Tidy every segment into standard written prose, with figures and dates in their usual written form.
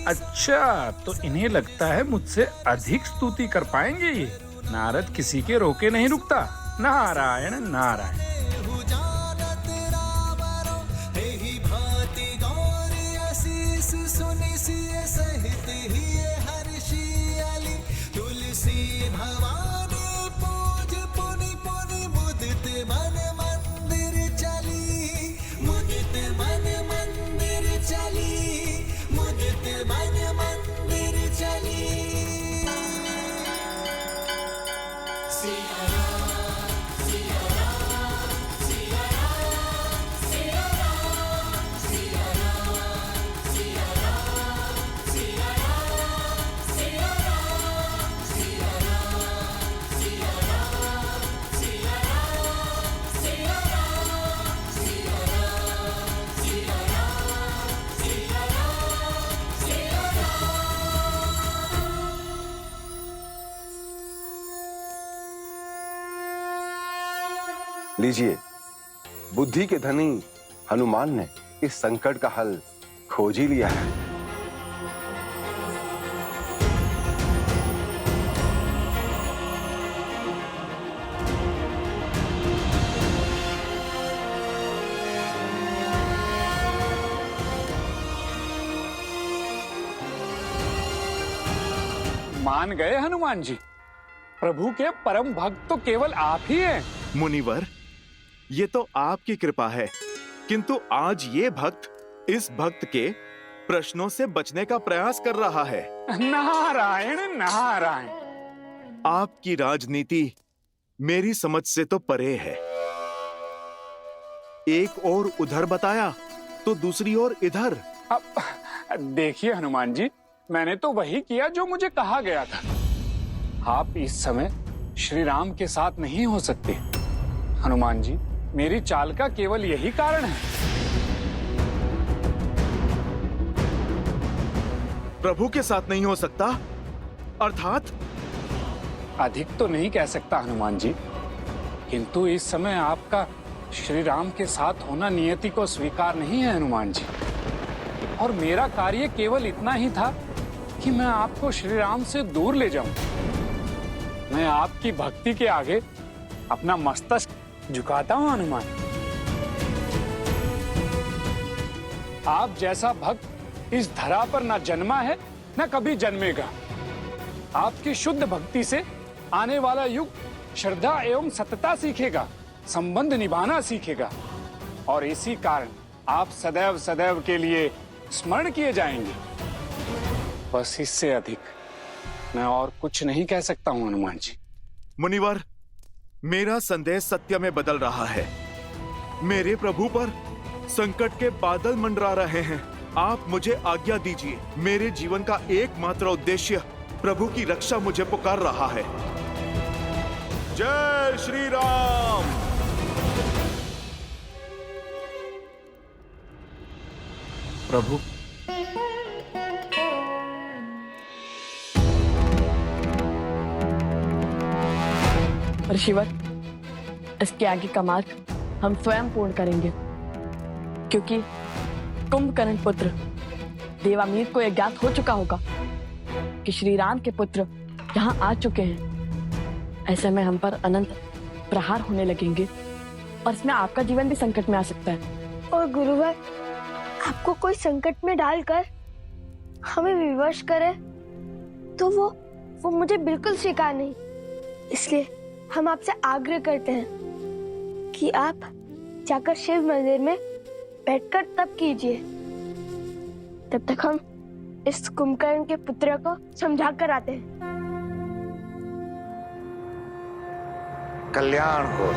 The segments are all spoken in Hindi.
अच्छा, तो इन्हें लगता है मुझसे अधिक स्तुति कर पाएंगे ये। नारद किसी के रोके नहीं रुकता। नारायण नारायण। लीजिए, बुद्धि के धनी हनुमान ने इस संकट का हल खोज ही लिया है। मान गए हनुमान जी? प्रभु के परम भक्त तो केवल आप ही हैं। मुनिवर, ये तो आपकी कृपा है, किंतु आज ये भक्त इस भक्त के प्रश्नों से बचने का प्रयास कर रहा है। नारायण नारायण। आपकी राजनीति मेरी समझ से तो परे है। एक और उधर बताया तो दूसरी ओर इधर। अब देखिए हनुमान जी, मैंने तो वही किया जो मुझे कहा गया था। आप इस समय श्री राम के साथ नहीं हो सकते। हनुमान जी, मेरी चाल का केवल यही कारण है। प्रभु के साथ नहीं हो सकता अर्थात? अधिक तो नहीं कह सकता हनुमान जी, किंतु इस समय आपका श्री राम के साथ होना नियति को स्वीकार नहीं है हनुमान जी। और मेरा कार्य केवल इतना ही था कि मैं आपको श्री राम से दूर ले जाऊं। मैं आपकी भक्ति के आगे अपना मस्तक झुकाता हूं हनुमान। आप जैसा भक्त इस धरा पर न जन्मा है न कभी जन्मेगा। आपकी शुद्ध भक्ति से आने वाला युग श्रद्धा एवं सतता सीखेगा, संबंध निभाना सीखेगा, और इसी कारण आप सदैव सदैव के लिए स्मरण किए जाएंगे। बस इससे अधिक मैं और कुछ नहीं कह सकता हूं हनुमान जी। मुनिवर, मेरा संदेह सत्य में बदल रहा है। मेरे प्रभु पर संकट के बादल मंडरा रहे हैं। आप मुझे आज्ञा दीजिए। मेरे जीवन का एकमात्र उद्देश्य प्रभु की रक्षा मुझे पुकार रहा है। जय श्री राम। प्रभु, ऋषिवर, इसके आगे का मार्ग हम स्वयं पूर्ण करेंगे, क्योंकि कुंभकर्ण पुत्र देवामीर को यह ज्ञात हो चुका होगा कि श्री राम के पुत्र यहाँ आ चुके हैं। ऐसे में हम पर अनंत प्रहार होने लगेंगे और इसमें आपका जीवन भी संकट में आ सकता है। और गुरुवर, आपको कोई संकट में डालकर हमें विवश करे तो वो मुझे बिल्कुल स्वीकार नहीं। इसलिए हम आपसे आग्रह करते हैं कि आप जाकर शिव मंदिर में बैठकर तप कीजिए। तब तक हम इस कुंभकर्ण के पुत्र को समझा कर आते हैं। कल्याण हो।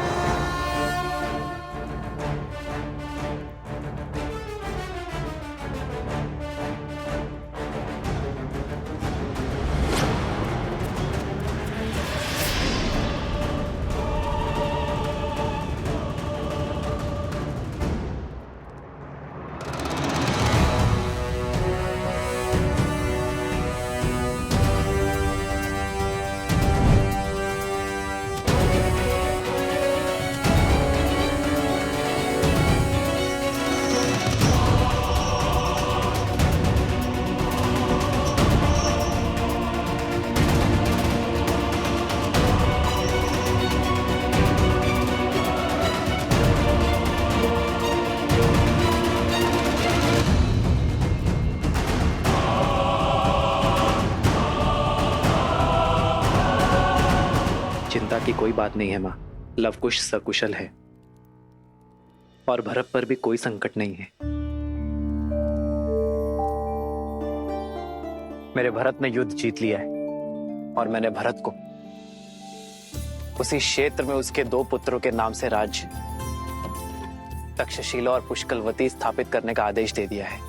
कि कोई बात नहीं है माँ, लवकुश सकुशल है और भरत पर भी कोई संकट नहीं है। मेरे भरत ने युद्ध जीत लिया है और मैंने भरत को उसी क्षेत्र में उसके 2 पुत्रों के नाम से राज्य तक्षशिला और पुष्कलवती स्थापित करने का आदेश दे दिया है।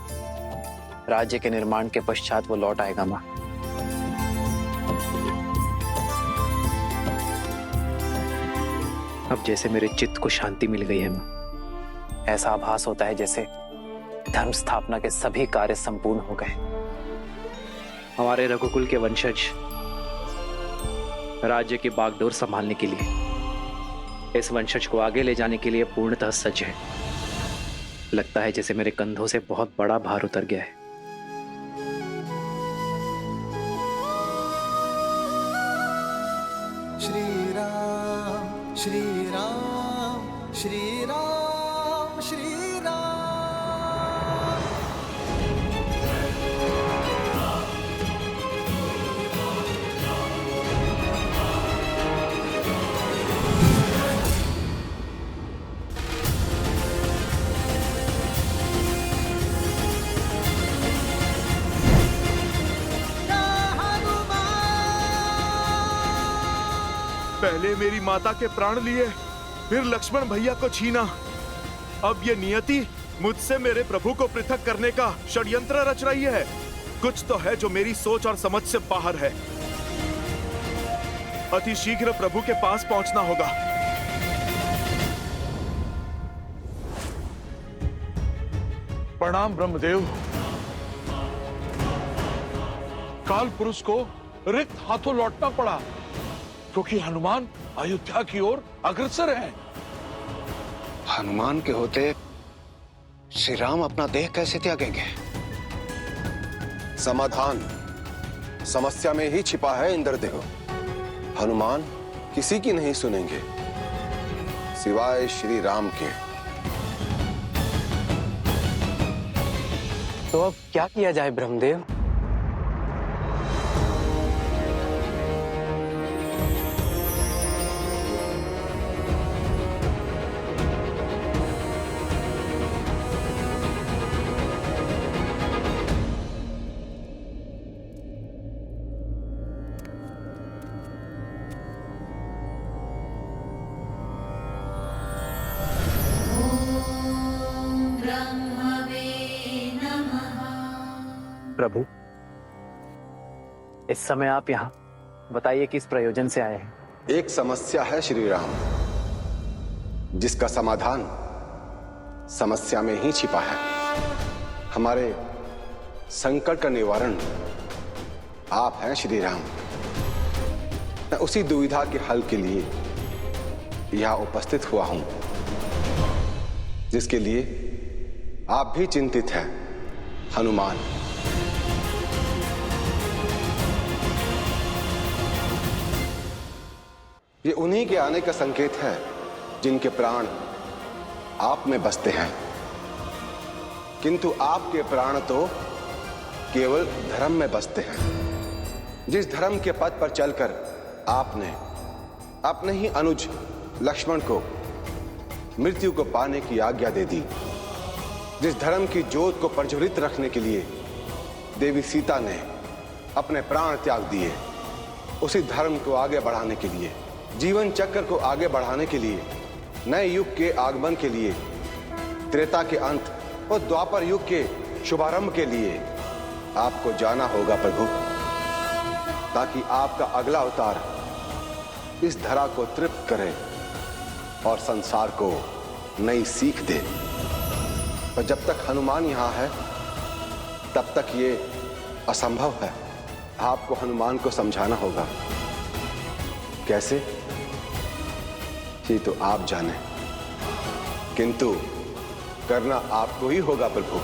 राज्य के निर्माण के पश्चात वो लौट आएगा मां। अब जैसे मेरे चित्त को शांति मिल गई है मां, ऐसा आभास होता है जैसे धर्म स्थापना के सभी कार्य संपूर्ण हो गए। हमारे रघुकुल के वंशज राज्य की बागडोर संभालने के लिए, इस वंशज को आगे ले जाने के लिए पूर्णतः सज्ज है। लगता है जैसे मेरे कंधों से बहुत बड़ा भार उतर गया है। श्री राम श्री राम श्री राम श्री राम। पहले मेरी माता के प्राण लिए, फिर लक्ष्मण भैया को छीना। अब ये नियति मुझसे मेरे प्रभु को पृथक करने का षड्यंत्र रच रही है। कुछ तो है जो मेरी सोच और समझ से बाहर है। अति शीघ्र प्रभु के पास पहुंचना होगा। प्रणाम ब्रह्मदेव। काल पुरुष को रिक्त हाथों लौटना पड़ा क्योंकि हनुमान अयोध्या की ओर अग्रसर हैं। हनुमान के होते श्री राम अपना देह कैसे त्यागेंगे? समाधान समस्या में ही छिपा है इंद्रदेव। हनुमान किसी की नहीं सुनेंगे सिवाय श्री राम के। तो अब क्या किया जाए ब्रह्मदेव? प्रभु, इस समय आप यहाँ बताइए किस प्रयोजन से आए हैं? एक समस्या है श्री राम, जिसका समाधान समस्या में ही छिपा है। हमारे संकट का निवारण आप हैं श्री राम। मैं उसी दुविधा के हल के लिए यहां उपस्थित हुआ हूं, जिसके लिए आप भी चिंतित हैं हनुमान। ये उन्हीं के आने का संकेत है जिनके प्राण आप में बसते हैं, किंतु आपके प्राण तो केवल धर्म में बसते हैं। जिस धर्म के पथ पर चलकर आपने अपने ही अनुज लक्ष्मण को मृत्यु को पाने की आज्ञा दे दी, जिस धर्म की ज्योत को प्रज्वलित रखने के लिए देवी सीता ने अपने प्राण त्याग दिए, उसी धर्म को आगे बढ़ाने के लिए, जीवन चक्र को आगे बढ़ाने के लिए, नए युग के आगमन के लिए, त्रेता के अंत और द्वापर युग के शुभारंभ के लिए आपको जाना होगा प्रभु, ताकि आपका अगला अवतार इस धरा को तृप्त करे और संसार को नई सीख दे। पर जब तक हनुमान यहां है तब तक ये असंभव है। आपको हनुमान को समझाना होगा। कैसे, ये तो आप जाने, किंतु करना आपको ही होगा प्रभु।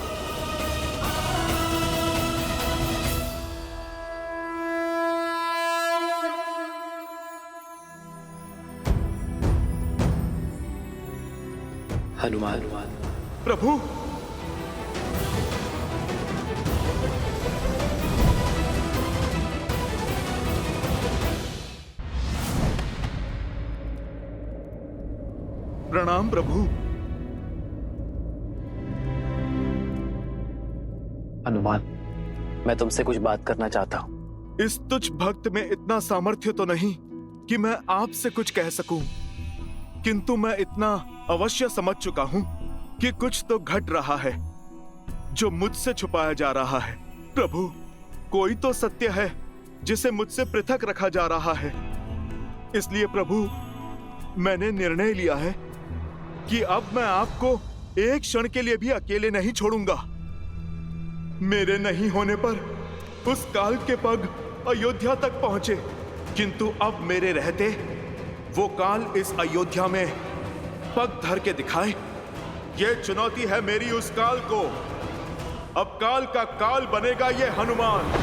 हनुमान। प्रभु, प्रणाम प्रभु। हनुमान, मैं तुमसे कुछ बात करना चाहता हूँ। इस तुच्छ भक्त में इतना सामर्थ्य तो नहीं कि मैं आपसे कुछ कह सकूं, किंतु मैं इतना अवश्य समझ चुका हूं कि कुछ तो घट रहा है जो मुझसे छुपाया जा रहा है। प्रभु, कोई तो सत्य है जिसे मुझसे पृथक रखा जा रहा है। इसलिए प्रभु, मैंने निर्णय लिया है कि अब मैं आपको एक क्षण के लिए भी अकेले नहीं छोड़ूंगा। मेरे नहीं होने पर उस काल के पग अयोध्या तक पहुंचे, किंतु अब मेरे रहते वो काल इस अयोध्या में पग धर के दिखाए। ये चुनौती है मेरी उस काल को। अब काल का काल बनेगा ये हनुमान।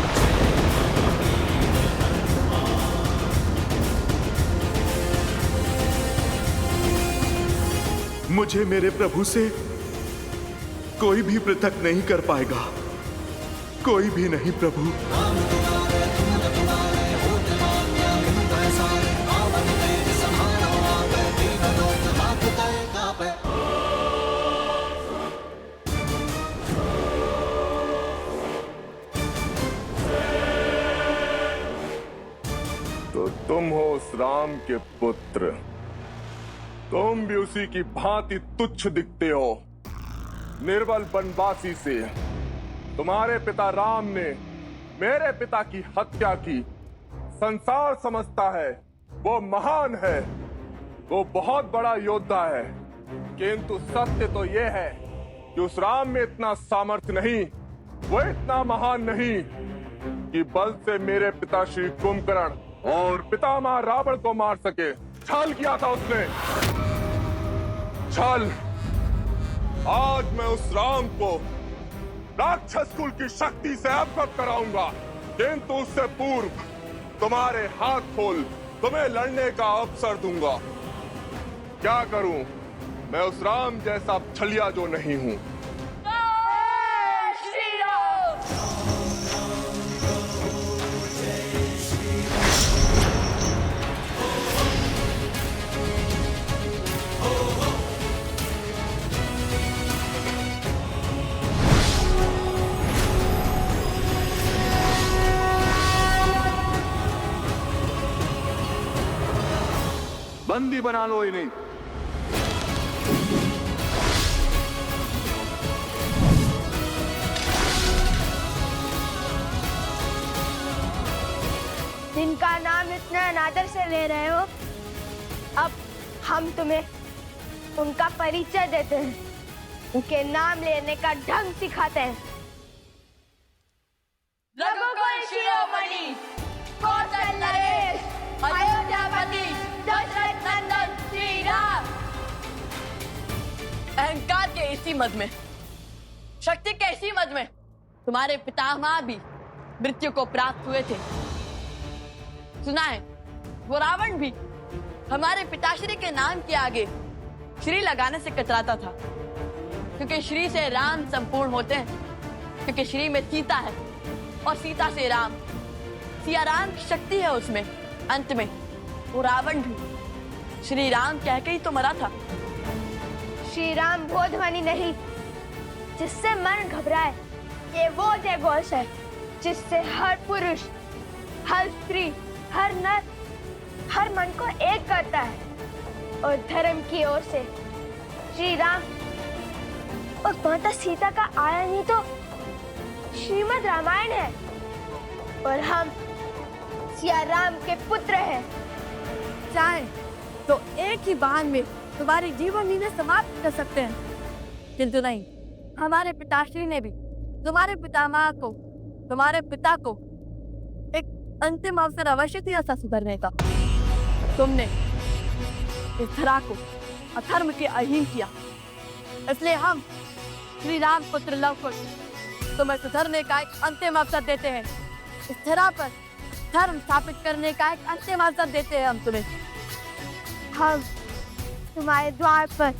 मुझे मेरे प्रभु से कोई भी पृथक नहीं कर पाएगा, कोई भी नहीं प्रभु। तो तुम हो उस राम के पुत्र, तुम भी उसी की भांति तुच्छ दिखते हो। निर्बल बनवासी से तुम्हारे पिता राम ने मेरे पिता की हत्या की। संसार समझता है वो महान है, वो बहुत बड़ा योद्धा है, किंतु सत्य तो ये है कि उस राम में इतना सामर्थ्य नहीं, वो इतना महान नहीं कि बल से मेरे पिता श्री कुंभकर्ण और पितामह रावण को मार सके। छल किया था उसने, छल। आज मैं उस राम को राक्षस कुल की शक्ति से अवगत कराऊंगा, किंतु उससे पूर्व तुम्हारे हाथ खोल तुम्हें लड़ने का अवसर दूंगा। क्या करूं, मैं उस राम जैसा छलिया जो नहीं हूं। बंदी बना लो इन्हें। जिनका नाम इतना अनादर से ले रहे हो, अब हम तुम्हें उनका परिचय देते हैं, उनके नाम लेने का ढंग सिखाते हैं। रघुकुल शिरोमणि, कौशल नरेश, अयोध्यापति, दशरथ नंदन श्री राम। अहंकार के इसी मद में, शक्ति के इसी मद में तुम्हारे पितामह भी मृत्यु को प्राप्त हुए थे। सुना है वो रावण भी हमारे पिताश्री के नाम के आगे श्री लगाने से कतराता था, क्योंकि श्री से राम संपूर्ण होते हैं, क्योंकि श्री में सीता है और सीता से राम, सिया राम की शक्ति है उसमें। अंत में वो रावण भी श्री राम कह के ही तो मरा था। श्री राम वो ध्वनि नहीं जिससे मन घबराए, ये वो जयघोष है जिससे हर पुरुष, हर स्त्री, हर नर, हर मन को एक करता है। और धर्म की ओर से श्री राम और माता सीता का आयन ही तो श्रीमद् रामायण है, और हम सिया राम के पुत्र हैं। चाहे तो एक ही बाण में तुम्हारी जीवन लीला समाप्त कर सकते हैं, किंतु नहीं, हमारे पिताश्री ने भी तुम्हारे पितामह को, तुम्हारे पिता को एक अंतिम अवसर अवश्य दिया था सुधरने का। तुमने इस धरा को अधर्म के अधीन किया, इसलिए हम श्री राम पुत्र लव कुश तुम्हें सुधरने का एक अंतिम अवसर देते हैं। इस धरा पर धर्म स्थापित करने का एक अंतिम अवसर देते हैं हम तुम्हें। हम तुम्हारे द्वार पर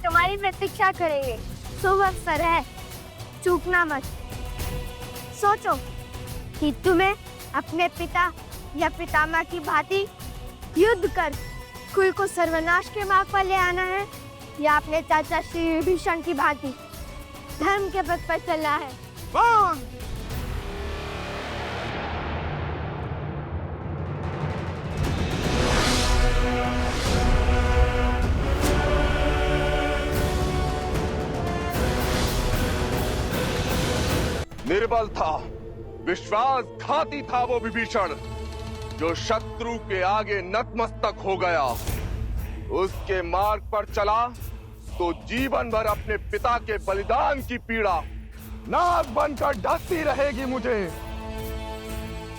तुम्हारी प्रतीक्षा करेंगे। शुभ अवसर है, चूकना मत। सोचो कि तुम्हें अपने पिता या पितामह की भांति युद्ध कर कुल को सर्वनाश के मार्ग पर ले आना है, या अपने चाचा श्री विभीषण की भांति धर्म के पथ पर चलना है। निर्बल था, विश्वासघाती था वो विभीषण, जो शत्रु के आगे नतमस्तक हो गया। उसके मार्ग पर चला तो जीवन भर अपने पिता के बलिदान की पीड़ा नाग बनकर ढकती रहेगी मुझे।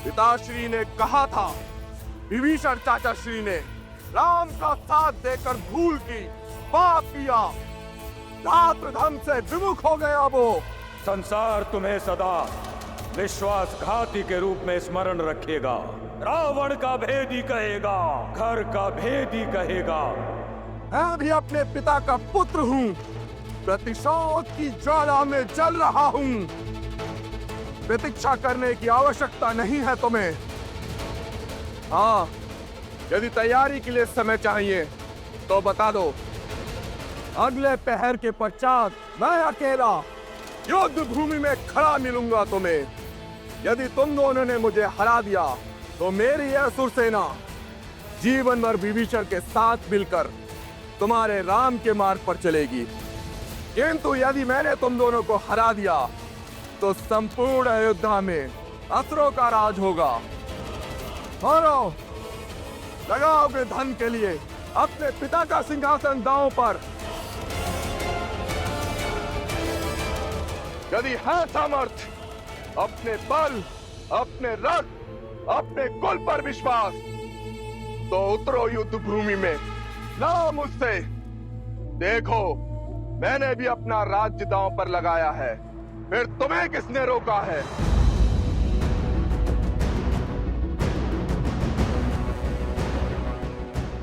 पिताश्री ने कहा था, विभीषण चाचा श्री ने राम का साथ देकर भूल की, पाप किया, रात्रधम से विमुख हो गया वो। संसार तुम्हें सदा विश्वासघाती के रूप में स्मरण रखेगा। रावण का भेदी कहेगा, घर का भेदी कहेगा। मैं भी अपने पिता का पुत्र हूँ, प्रतिशोध की ज्वाला में जल रहा हूँ। प्रतीक्षा करने की आवश्यकता नहीं है तुम्हें। हाँ, यदि तैयारी के लिए समय चाहिए तो बता दो। अगले पहर के पश्चात मैं अकेला युद्ध भूमि में खड़ा मिलूंगा तुम्हें। यदि तुम दोनों ने मुझे हरा दिया तो मेरी यह असुर सेना जीवन भर विभीषण के साथ मिलकर तुम्हारे राम के मार्ग पर चलेगी। किंतु यदि मैंने तुम दोनों को हरा दिया तो संपूर्ण अयोध्या में असुरों का राज होगा। और लगाओगे धन के लिए अपने पिता का सिंहासन दांव पर। यदि है सामर्थ्य, अपने बल, अपने रथ, अपने कुल पर विश्वास, तो उतरो युद्ध भूमि में, लाओ मुझसे। देखो, मैंने भी अपना राज्य दांव पर लगाया है, फिर तुम्हें किसने रोका है?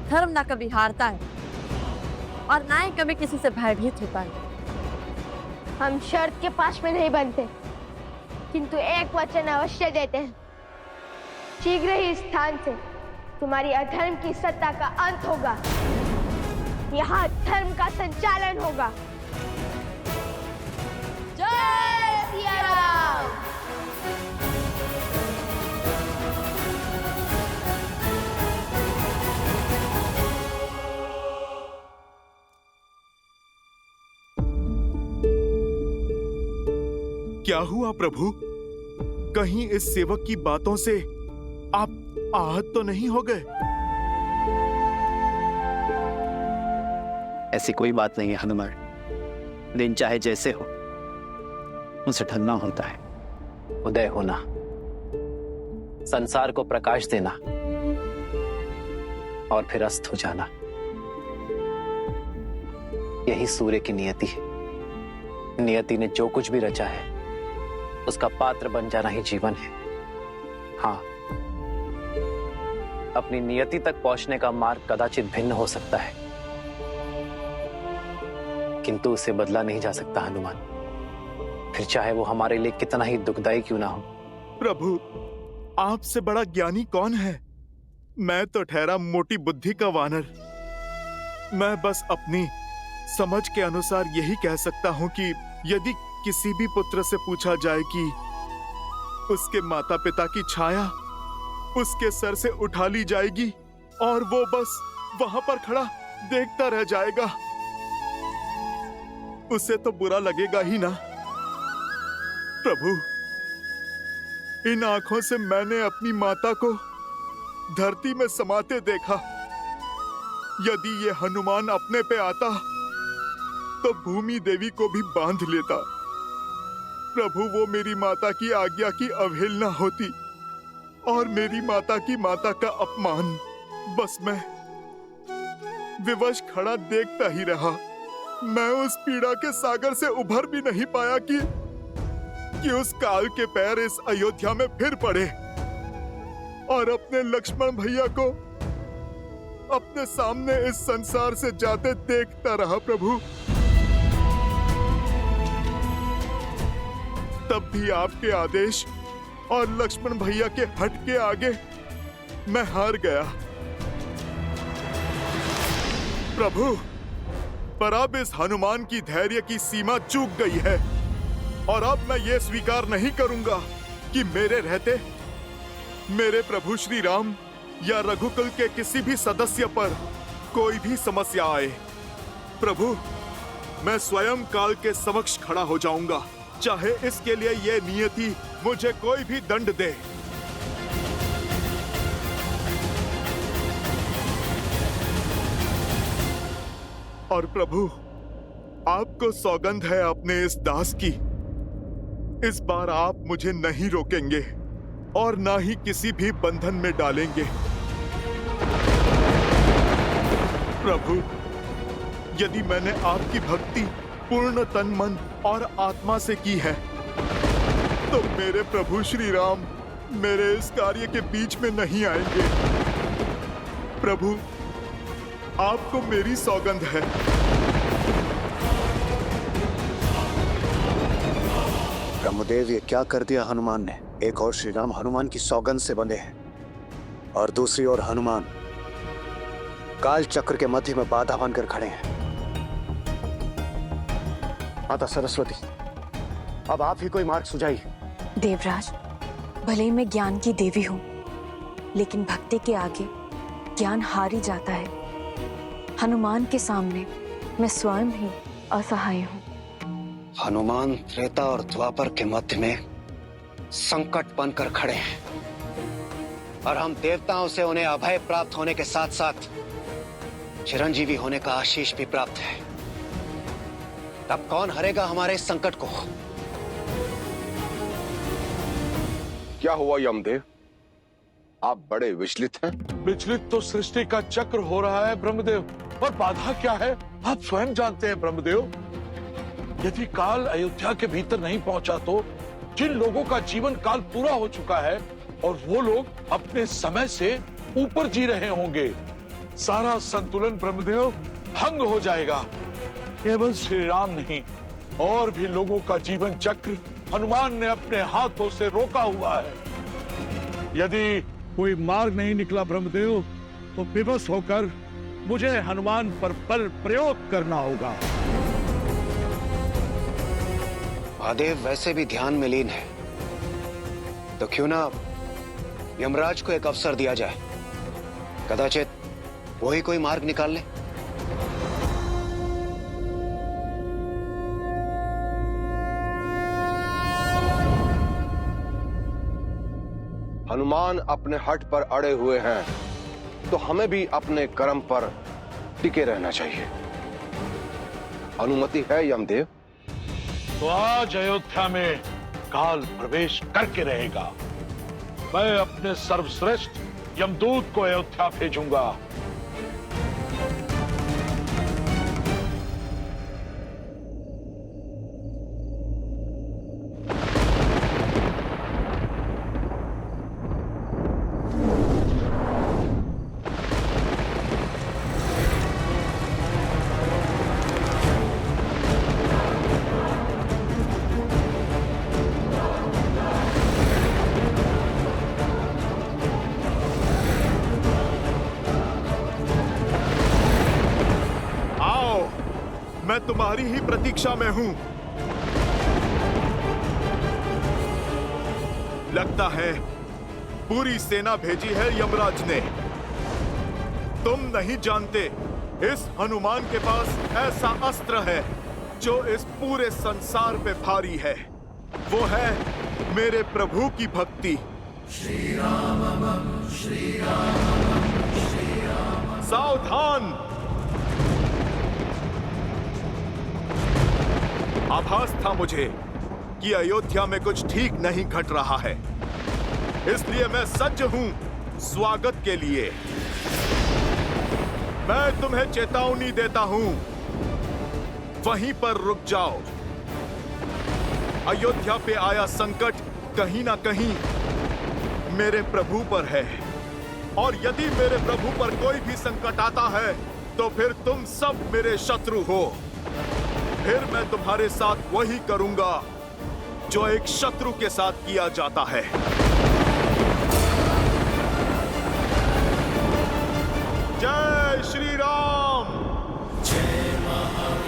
धर्म ना कभी हारता है और ना ही कभी किसी से भयभीत होता है। हम शर्त के पास में नहीं बनते, किंतु एक वचन अवश्य देते हैं। शीघ्र ही इस स्थान से तुम्हारी अधर्म की सत्ता का अंत होगा। यहाँ धर्म का संचालन होगा। जय सिया राम। क्या हुआ प्रभु? कहीं इस सेवक की बातों से आप आहत तो नहीं हो गए? ऐसी कोई बात नहीं है हनुमान। दिन चाहे जैसे हो, उसे ढलना होता है। उदय होना, संसार को प्रकाश देना और फिर अस्त हो जाना, यही सूर्य की नियति है। नियति ने जो कुछ भी रचा है उसका पात्र बन जाना ही जीवन है। हाँ, अपनी नियति तक पहुंचने का मार्ग कदाचित भिन्न हो सकता है, किंतु उसे बदला नहीं जा सकता हनुमान, फिर चाहे वो हमारे लिए कितना ही दुखदाई क्यों ना हो। प्रभु, आपसे बड़ा ज्ञानी कौन है? मैं तो ठहरा मोटी बुद्धि का वानर। मैं बस अपनी समझ के अनुसार यही कह सकता हूं कि यदि किसी भी पुत्र से पूछा जाए कि उसके माता पिता की छाया उसके सर से उठा ली जाएगी और वो बस वहां पर खड़ा देखता रह जाएगा, उसे तो बुरा लगेगा ही ना। प्रभु, इन आंखों से मैंने अपनी माता को धरती में समाते देखा। यदि ये हनुमान अपने पे आता तो भूमि देवी को भी बांध लेता। प्रभु, वो मेरी माता की आज्ञा की अवहेलना होती और मेरी माता की माता का अपमान। बस मैं विवश खड़ा देखता ही रहा। मैं उस पीड़ा के सागर से उभर भी नहीं पाया कि उस काल के पैर इस अयोध्या में फिर पड़े और अपने लक्ष्मण भैया को अपने सामने इस संसार से जाते देखता रहा। प्रभु, तब भी आपके आदेश और लक्ष्मण भैया के हट के आगे मैं हार गया। प्रभु, पर अब इस हनुमान की धैर्य की सीमा चूक गई है और अब मैं ये स्वीकार नहीं करूंगा कि मेरे रहते मेरे प्रभु श्री राम या रघुकुल के किसी भी सदस्य पर कोई भी समस्या आए। प्रभु, मैं स्वयं काल के समक्ष खड़ा हो जाऊंगा, चाहे इसके लिए ये नियति मुझे कोई भी दंड दे। और प्रभु, आपको सौगंध है अपने इस दास की, इस बार आप मुझे नहीं रोकेंगे और ना ही किसी भी बंधन में डालेंगे। प्रभु, यदि मैंने आपकी भक्ति पूर्ण तन मन और आत्मा से की है, तो मेरे प्रभु श्री राम मेरे इस कार्य के बीच में नहीं आएंगे। प्रभु, आपको मेरी सौगंध है। ब्रह्मदेव, ये क्या कर दिया हनुमान ने? एक और श्री राम हनुमान की सौगंध से बंधे हैं और दूसरी ओर हनुमान काल चक्र के मध्य में बाधा बनकर खड़े हैं। माता सरस्वती, अब आप ही कोई मार्ग सुझाइए। देवराज, भले ही मैं ज्ञान की देवी हूँ, लेकिन भक्ति के आगे ज्ञान हार ही जाता है। हनुमान के सामने मैं स्वयं ही असहाय हूँ। हनुमान त्रेता और द्वापर के मध्य में संकट बनकर खड़े हैं और हम देवताओं से उन्हें अभय प्राप्त होने के साथ साथ चिरंजीवी होने का आशीष भी प्राप्त है। तब कौन हरेगा हमारे इस संकट को? क्या हुआ यमदेव? आप बड़े विचलित हैं। विचलित तो सृष्टि का चक्र हो रहा है ब्रह्मदेव, और बाधा क्या है आप स्वयं जानते हैं ब्रह्मदेव। यदि काल अयोध्या के भीतर नहीं पहुंचा तो जिन लोगों का जीवन काल पूरा हो चुका है और वो लोग अपने समय से ऊपर जी रहे होंगे, सारा संतुलन ब्रह्मदेव भंग हो जाएगा। केवल श्री राम नहीं, और भी लोगों का जीवन चक्र हनुमान ने अपने हाथों से रोका हुआ है। यदि कोई मार्ग नहीं निकला ब्रह्मदेव, तो विवश होकर मुझे हनुमान पर बल प्रयोग करना होगा। महादेव वैसे भी ध्यान में लीन है, तो क्यों ना यमराज को एक अवसर दिया जाए, कदाचित वही कोई मार्ग निकाल ले। हनुमान अपने हठ पर अड़े हुए हैं, तो हमें भी अपने कर्म पर टिके रहना चाहिए। अनुमति है यमदेव? तो आज अयोध्या में काल प्रवेश करके रहेगा। मैं अपने सर्वश्रेष्ठ यमदूत को अयोध्या भेजूंगा। मैं तुम्हारी ही प्रतीक्षा में हूं। लगता है पूरी सेना भेजी है यमराज ने। तुम नहीं जानते, इस हनुमान के पास ऐसा अस्त्र है जो इस पूरे संसार पे भारी है। वो है मेरे प्रभु की भक्ति। श्री राम श्री राम श्री राम। सावधान! आभास था मुझे कि अयोध्या में कुछ ठीक नहीं घट रहा है, इसलिए मैं सज्ज हूं स्वागत के लिए। मैं तुम्हें चेतावनी देता हूं, वहीं पर रुक जाओ। अयोध्या पे आया संकट कहीं ना कहीं मेरे प्रभु पर है, और यदि मेरे प्रभु पर कोई भी संकट आता है तो फिर तुम सब मेरे शत्रु हो। फिर मैं तुम्हारे साथ वही करूंगा जो एक शत्रु के साथ किया जाता है। जय श्री राम। जय महाराज।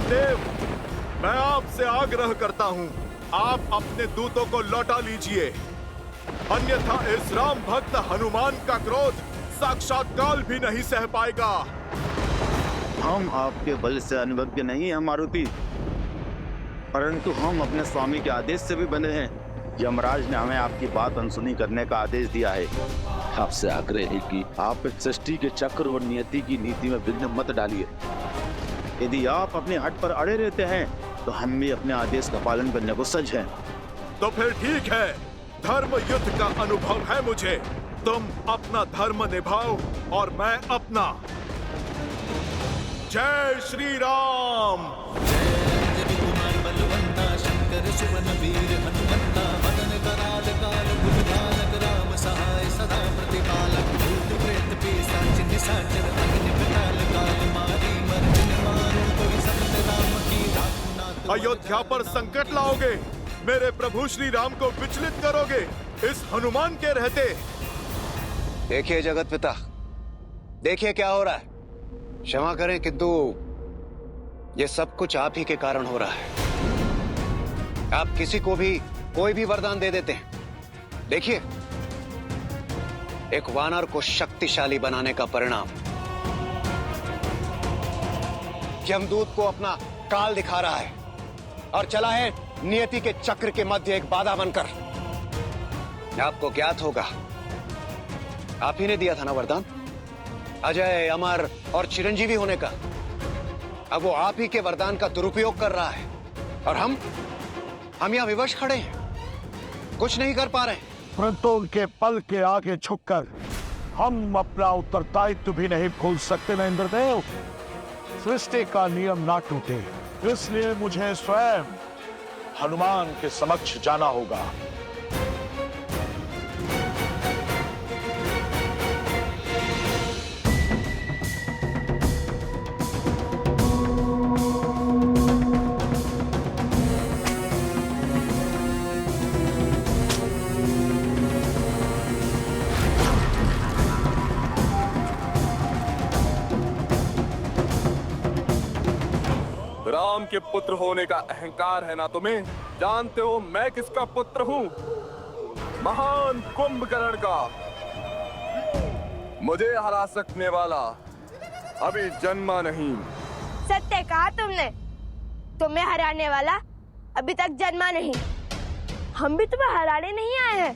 देव, मैं आपसे आग्रह करता हूँ, आप अपने दूतों को लौटा लीजिए, अन्यथा इस राम भक्त हनुमान का क्रोध साक्षात काल भी नहीं सह पाएगा। हम आपके बल से अनुभज्ञ नहीं हैं मारुति, परंतु हम अपने स्वामी के आदेश से भी बंधे हैं। यमराज ने हमें आपकी बात अनसुनी करने का आदेश दिया है। आपसे आग्रह है कि आप इस सृष्टि के चक्र और नियति की नीति में विघ्न मत डालिए। यदि आप अपने हट पर अड़े रहते हैं तो हम भी अपने आदेश का पालन करने को सज्ज हैं। तो फिर ठीक है, धर्म युद्ध का अनुभव है मुझे। तुम अपना धर्म निभाओ और मैं अपना। जय श्री राम। शंकर सुवन वीर हनुमन्ना मदन कराल काल बुलभानक राम सहाय सदा प्रतिपालक भूत प्रेत पिशाच निशाचर अग्नि विकराल काल मारी मर्दिन मारो कोई संत राम की राखना। अयोध्या पर संकट लाओगे, मेरे प्रभु श्री राम को विचलित करोगे इस हनुमान के रहते। देखिए जगत पिता, देखिए क्या हो रहा है। क्षमा करें किंतु ये सब कुछ आप ही के कारण हो रहा है। आप किसी को भी कोई भी वरदान दे देते हैं। देखिए, एक वानर को शक्तिशाली बनाने का परिणाम यमदूत को अपना काल दिखा रहा है और चला है नियति के चक्र के मध्य एक बाधा बनकर। आपको ज्ञात होगा, आप ही ने दिया था ना वरदान अजय, अमर और चिरंजीवी होने का। अब वो आप ही के वरदान का दुरुपयोग कर रहा है और हम यहाँ विवश खड़े हैं, कुछ नहीं कर पा रहे। परंतु उनके पल के आगे झुककर हम अपना उत्तरदायित्व भी नहीं भूल सकते न इंद्रदेव। सृष्टि का नियम ना टूटे, इसलिए मुझे स्वयं हनुमान के समक्ष जाना होगा। राम के पुत्र होने का अहंकार है ना तुम्हें? जानते हो मैं किसका पुत्र हूँ? महान कुंभकर्ण का। मुझे हरा सकने वाला अभी जन्मा नहीं। सत्य कहा तुमने, तुम्हें हराने वाला अभी तक जन्मा नहीं। हम भी तुम्हें हराने नहीं आए हैं,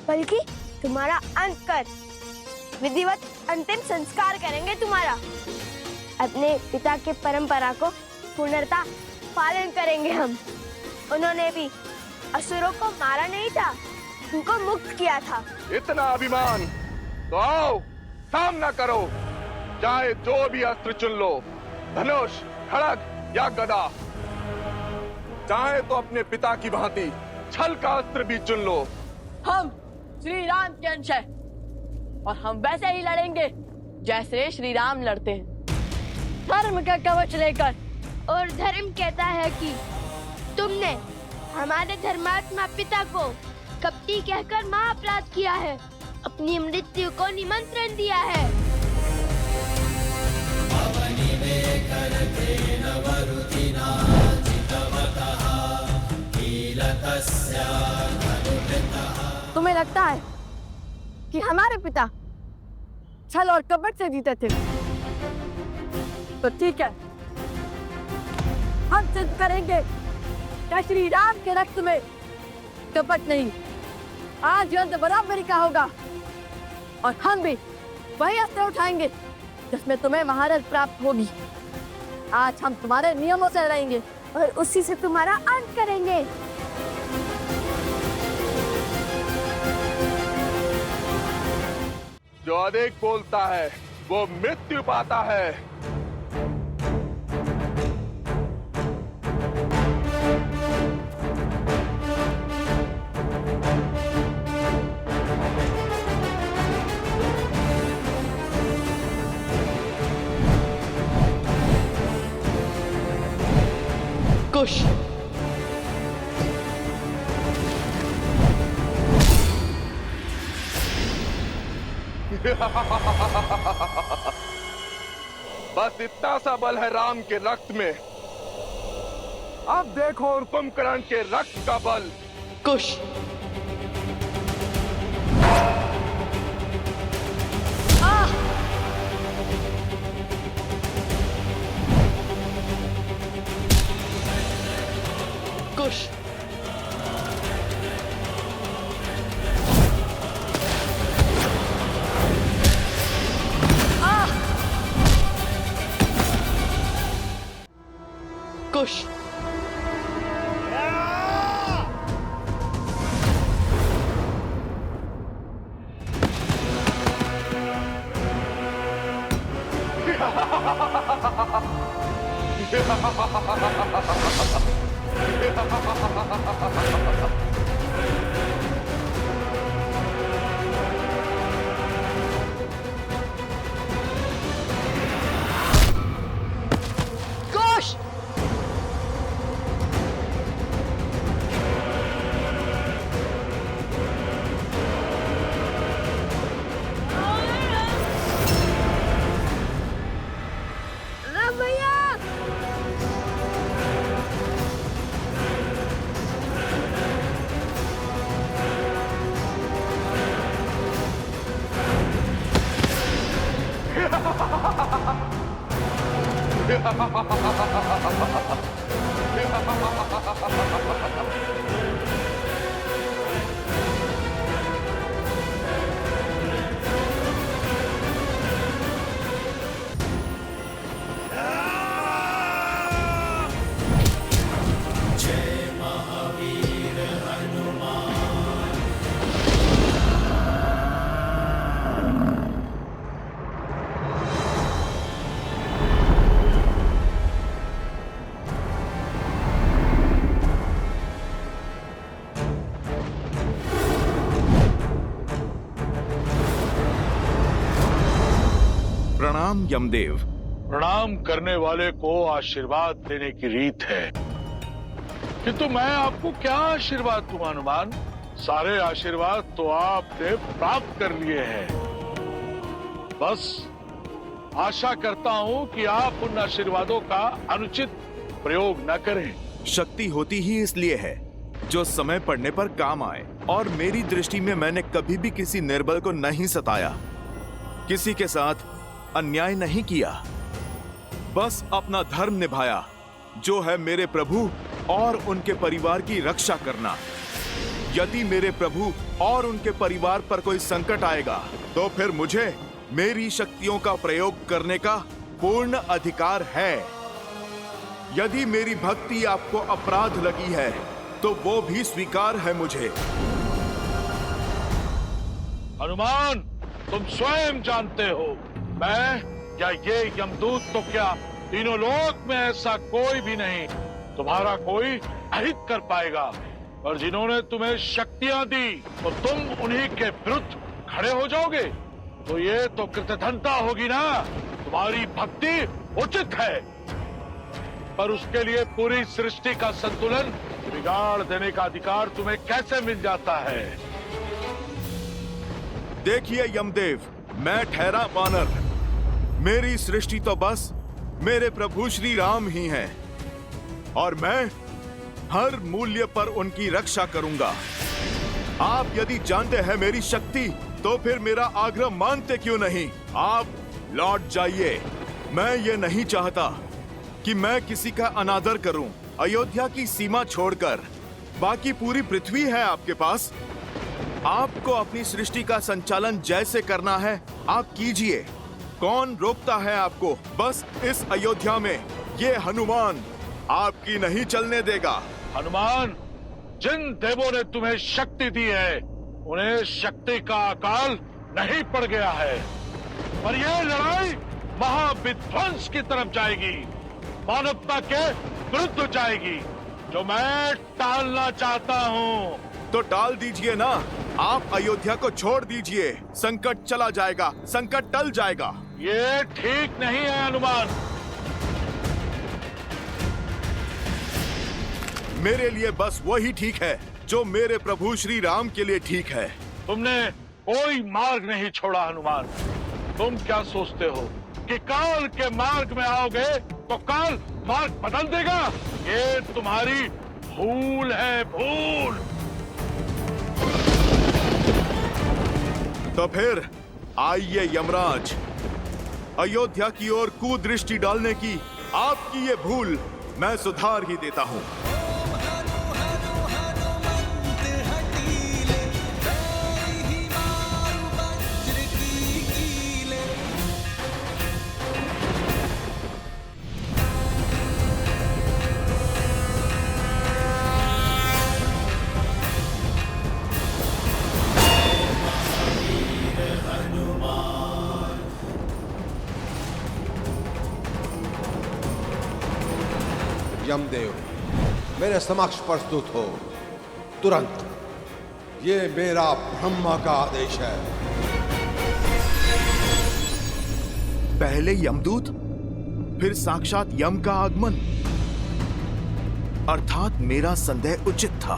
बल्कि तुम्हारा अंत कर विधिवत अंतिम संस्कार करेंगे तुम्हारा। अपने पिता के परंपरा को पूर्णतः पालन करेंगे हम। उन्होंने भी असुरों को मारा नहीं था, उनको मुक्त किया था। इतना अभिमान तो आओ सामना करो, चाहे जो भी अस्त्र चुन लो, धनुष, खड़ग या गदा। चाहे तो अपने पिता की भांति छल का अस्त्र भी चुन लो। हम श्री राम के अंश हैं और हम वैसे ही लड़ेंगे जैसे श्री राम लड़ते हैं, धर्म का कवच लेकर। और धर्म कहता है कि तुमने हमारे धर्मात्मा पिता को कपटी कहकर महाअपराध किया है, अपनी मृत्यु को निमंत्रण दिया है। तुम्हें लगता है कि हमारे पिता छल और कपट से जीते थे? तो ठीक है, हम सिद्ध करेंगे कि श्री राम के रक्त में कपट नहीं। आज युद्ध बराबरी का होगा और हम भी वही अस्त्र उठाएंगे जिसमें तुम्हें महारत प्राप्त होगी। आज हम तुम्हारे नियमों से लड़ेंगे और उसी से तुम्हारा अंत करेंगे। जो अधिक बोलता है वो मृत्यु पाता है। कुश बस इतना सा बल है राम के रक्त में अब देखो और कुंभकर्ण के रक्त का बल। कुश, कुश, कुश, कुश। राम भैया, प्रणाम यमदेव। प्रणाम करने वाले को आशीर्वाद देने की रीत है, किंतु मैं आपको क्या आशीर्वाद दूं हनुमान? सारे आशीर्वाद तो आपने प्राप्त कर लिए हैं। बस आशा करता हूं कि आप उन आशीर्वादों का अनुचित प्रयोग न करें। शक्ति होती ही इसलिए है जो समय पड़ने पर काम आए, और मेरी दृष्टि में मैंने कभी भी किसी निर्बल को नहीं सताया, किसी के साथ अन्याय नहीं किया, बस अपना धर्म निभाया, जो है मेरे प्रभु और उनके परिवार की रक्षा करना। यदि मेरे प्रभु और उनके परिवार पर कोई संकट आएगा तो फिर मुझे मेरी शक्तियों का प्रयोग करने का पूर्ण अधिकार है। यदि मेरी भक्ति आपको अपराध लगी है तो वो भी स्वीकार है मुझे। हनुमान, तुम स्वयं जानते हो, मैं या ये यमदूत तो क्या, तीनों लोक में ऐसा कोई भी नहीं तुम्हारा कोई अहित कर पाएगा। और जिन्होंने तुम्हें शक्तियां दी तो तुम उन्हीं के विरुद्ध खड़े हो जाओगे, तो ये तो कृतघ्नता होगी ना। तुम्हारी भक्ति उचित है, पर उसके लिए पूरी सृष्टि का संतुलन बिगाड़ देने का अधिकार तुम्हें कैसे मिल जाता है? देखिए यमदेव, मैं ठहरा वानर, मेरी सृष्टि तो बस मेरे प्रभु श्री राम ही हैं, और मैं हर मूल्य पर उनकी रक्षा करूंगा। आप यदि जानते हैं मेरी शक्ति, तो फिर मेरा आग्रह मानते क्यों नहीं? आप लौट जाइए। मैं ये नहीं चाहता कि मैं किसी का अनादर करूं। अयोध्या की सीमा छोड़कर बाकी पूरी पृथ्वी है आपके पास। आपको अपनी सृष्टि का संचालन जैसे करना है आप कीजिए, कौन रोकता है आपको? बस इस अयोध्या में ये हनुमान आपकी नहीं चलने देगा। हनुमान, जिन देवों ने तुम्हें शक्ति दी है उन्हें शक्ति का अकाल नहीं पड़ गया है, पर यह लड़ाई महाविध्वंस की तरफ जाएगी, मानवता के विरुद्ध जाएगी, जो मैं टालना चाहता हूँ। तो टाल दीजिए ना, आप अयोध्या को छोड़ दीजिए, संकट चला जाएगा, संकट टल जाएगा। ये ठीक नहीं है हनुमान। मेरे लिए बस वही ठीक है जो मेरे प्रभु श्री राम के लिए ठीक है। तुमने कोई मार्ग नहीं छोड़ा हनुमान। तुम क्या सोचते हो कि काल के मार्ग में आओगे तो काल मार्ग बदल देगा। ये तुम्हारी भूल है, भूल। तो फिर आइए यमराज, अयोध्या की ओर कुदृष्टि डालने की आपकी ये भूल मैं सुधार ही देता हूं। यमदेव, मेरे समक्ष प्रस्तुत हो तुरंत। ये मेरा ब्रह्मा का आदेश है। पहले यमदूत, फिर साक्षात यम का आगमन, अर्थात मेरा संदेह उचित था।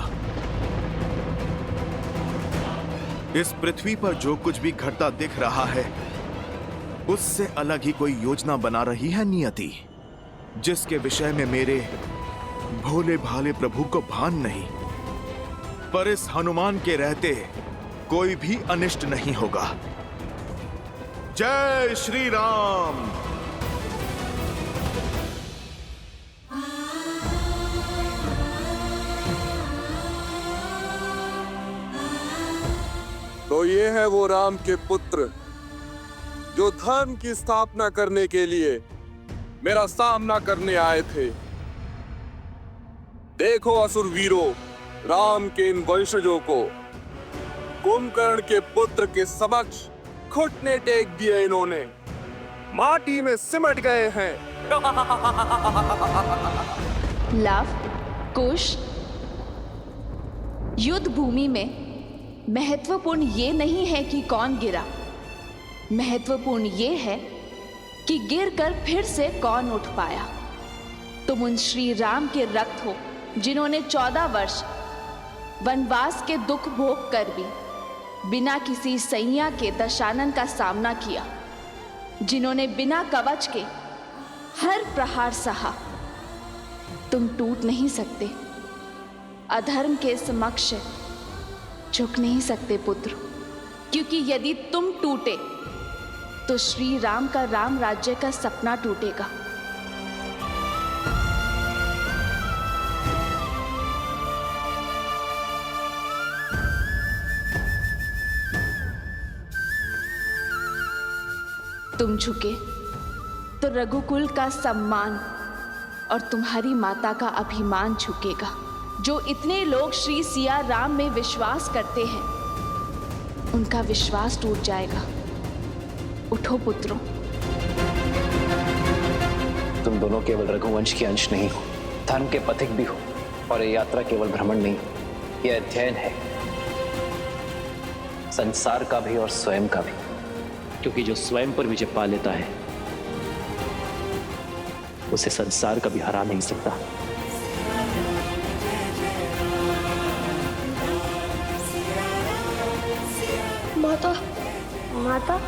इस पृथ्वी पर जो कुछ भी घटता दिख रहा है, उससे अलग ही कोई योजना बना रही है नियति, जिसके विषय में मेरे भोले भाले प्रभु को भान नहीं। पर इस हनुमान के रहते कोई भी अनिष्ट नहीं होगा। जय श्री राम। तो ये है वो राम के पुत्र जो धर्म की स्थापना करने के लिए मेरा सामना करने आए थे। देखो असुर वीरों, राम के इन वंशजों को कुंभकर्ण के पुत्र के समक्ष घुटने टेक दिए। इन्होंने माटी में सिमट गए हैं। लव, कुश, युद्ध भूमि में महत्वपूर्ण ये नहीं है कि कौन गिरा, महत्वपूर्ण ये है कि गिरकर फिर से कौन उठ पाया। तुम उन श्री राम के रक्त हो जिन्होंने 14 वर्ष वनवास के दुख भोग कर भी बिना किसी सैया के दशानन का सामना किया, जिन्होंने बिना कवच के हर प्रहार सहा। तुम टूट नहीं सकते, अधर्म के समक्ष झुक नहीं सकते पुत्र, क्योंकि यदि तुम टूटे तो श्री राम का राम राज्य का सपना टूटेगा। तुम झुके तो रघुकुल का सम्मान और तुम्हारी माता का अभिमान झुकेगा। जो इतने लोग श्री सिया राम में विश्वास करते हैं, उनका विश्वास टूट जाएगा। उठो पुत्रों। तुम दोनों केवल रघुवंश के अंश नहीं हो, धर्म के पथिक भी हो। और ये यात्रा केवल भ्रमण नहीं, यह अध्ययन है, संसार का भी और स्वयं का भी। क्योंकि जो स्वयं पर विजय पा लेता है, उसे संसार कभी हरा नहीं सकता। माता, माता,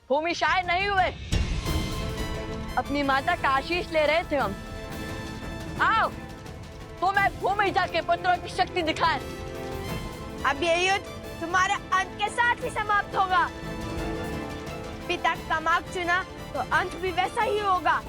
भूमि शायद नहीं हुए, अपनी माता का आशीष ले रहे थे हम। आओ तो मैं भूमि जाके पुत्रों की शक्ति दिखाए। अब ये युद्ध तुम्हारे अंत के साथ ही समाप्त होगा। पिता का मार्ग चुना तो अंत भी वैसा ही होगा।